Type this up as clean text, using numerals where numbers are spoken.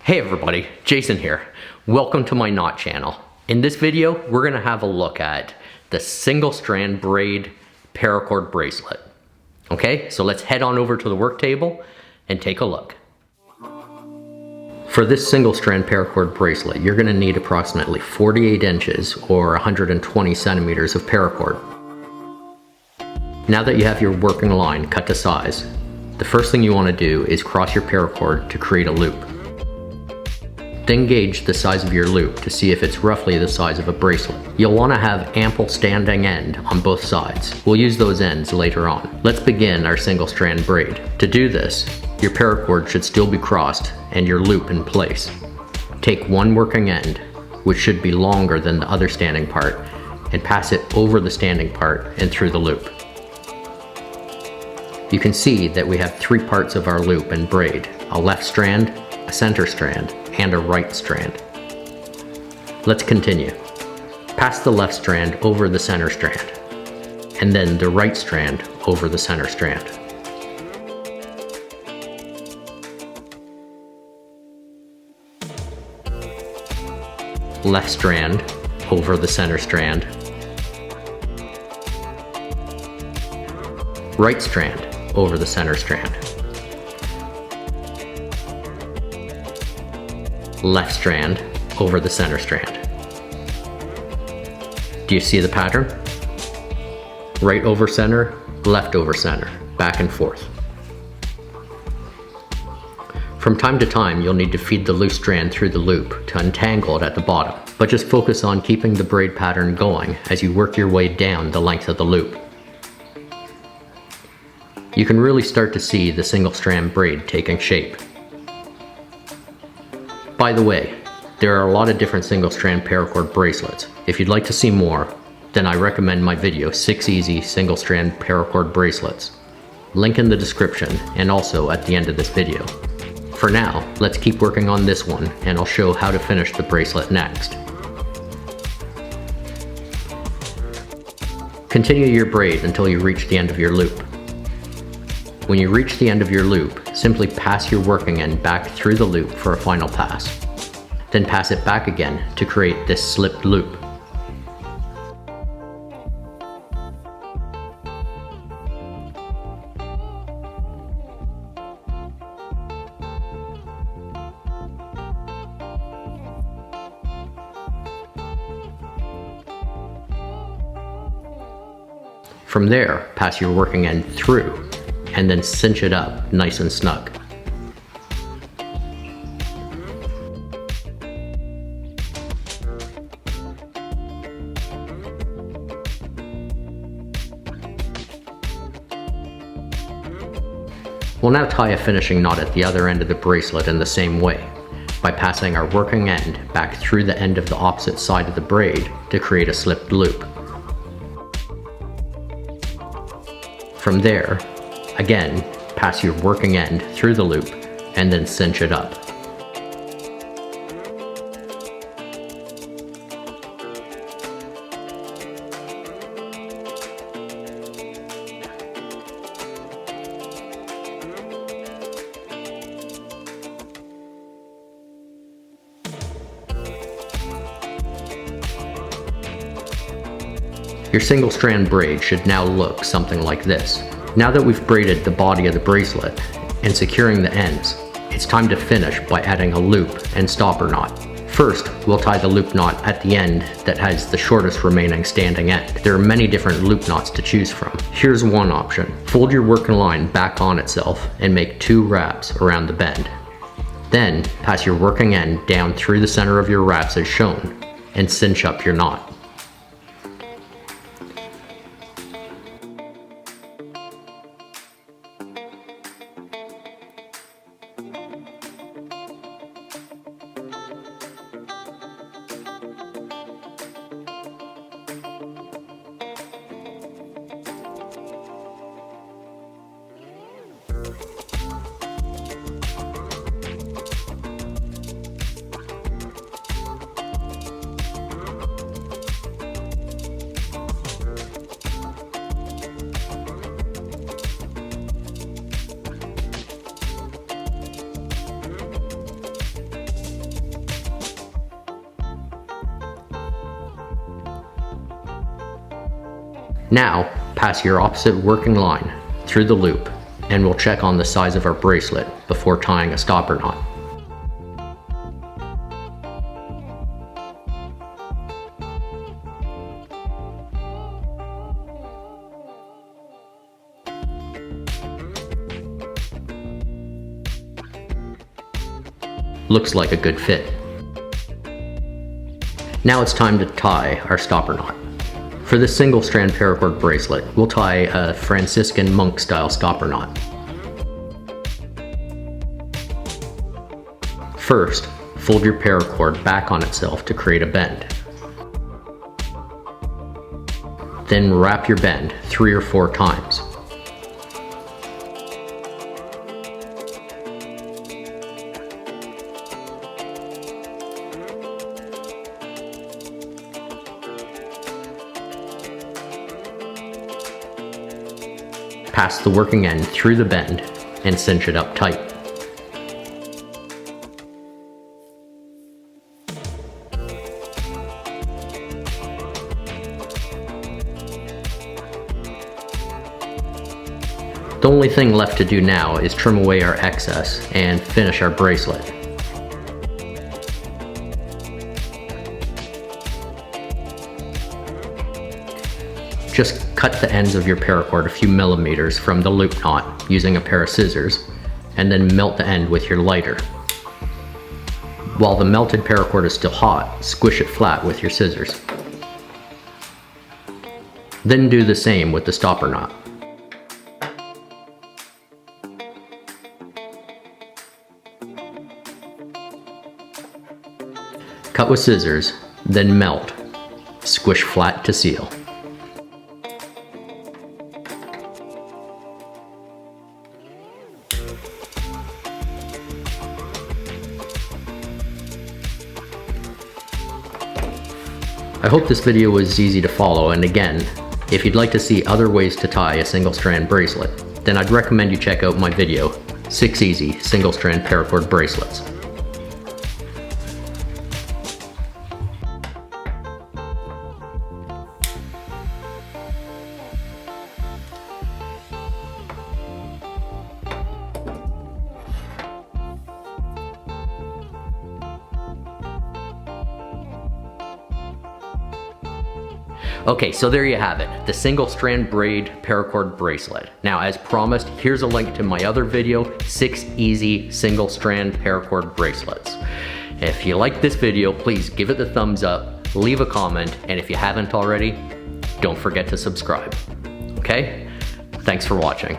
Hey everybody, Jason here. Welcome to my knot channel. In this video, we're gonna have a look at the single strand braid paracord bracelet. Okay, so let's head on over to the work table and take a look. For this single strand paracord bracelet, you're gonna need approximately 48 inches or 120 centimeters of paracord. Now that you have your working line cut to size, the first thing you wanna do is cross your paracord to create a loop. Then gauge the size of your loop to see if it's roughly the size of a bracelet. You'll want to have ample standing end on both sides. We'll use those ends later on. Let's begin our single strand braid. To do this, your paracord should still be crossed and your loop in place. Take one working end, which should be longer than the other standing part, and pass it over the standing part and through the loop. You can see that we have three parts of our loop and braid: a left strand, a center strand, and a right strand. Let's continue. Pass the left strand over the center strand, and then the right strand over the center strand. Left strand over the center strand. Right strand over the center strand. Left strand over the center strand. Do you see the pattern? Right over center, left over center, back and forth. From time to time, you'll need to feed the loose strand through the loop to untangle it at the bottom, but just focus on keeping the braid pattern going as you work your way down the length of the loop. You can really start to see the single strand braid taking shape. By the way, there are a lot of different single strand paracord bracelets. If you'd like to see more, then I recommend my video 6 easy single strand paracord bracelets. Link in the description and also at the end of this video. For now, let's keep working on this one and I'll show how to finish the bracelet next. Continue your braid until you reach the end of your loop. When you reach the end of your loop, simply pass your working end back through the loop for a final pass. Then pass it back again to create this slipped loop. From there, pass your working end through and then cinch it up nice and snug. We'll now tie a finishing knot at the other end of the bracelet in the same way, by passing our working end back through the end of the opposite side of the braid to create a slipped loop. From there, again, pass your working end through the loop and then cinch it up. Your single strand braid should now look something like this. Now that we've braided the body of the bracelet and securing the ends, it's time to finish by adding a loop and stopper knot. First, we'll tie the loop knot at the end that has the shortest remaining standing end. There are many different loop knots to choose from. Here's one option. Fold your working line back on itself and make 2 wraps around the bend. Then, pass your working end down through the center of your wraps as shown and cinch up your knot. Now, pass your opposite working line through the loop, and we'll check on the size of our bracelet before tying a stopper knot. Looks like a good fit. Now it's time to tie our stopper knot. For this single strand paracord bracelet, we'll tie a Franciscan monk style stopper knot. First, fold your paracord back on itself to create a bend. Then wrap your bend 3 or 4 times. Pass the working end through the bend and cinch it up tight. The only thing left to do now is trim away our excess and finish our bracelet. Just cut the ends of your paracord a few millimeters from the loop knot using a pair of scissors, and then melt the end with your lighter. While the melted paracord is still hot, squish it flat with your scissors. Then do the same with the stopper knot. Cut with scissors, then melt. Squish flat to seal. I hope this video was easy to follow, and again, if you'd like to see other ways to tie a single strand bracelet, then I'd recommend you check out my video, 6 Easy Single Strand Paracord Bracelets. Okay, so there you have it, the single strand braid paracord bracelet. Now, as promised, here's a link to my other video, 6 easy single strand paracord bracelets. If you like this video, please give it the thumbs up, leave a comment, and if you haven't already, don't forget to subscribe. Okay? Thanks for watching.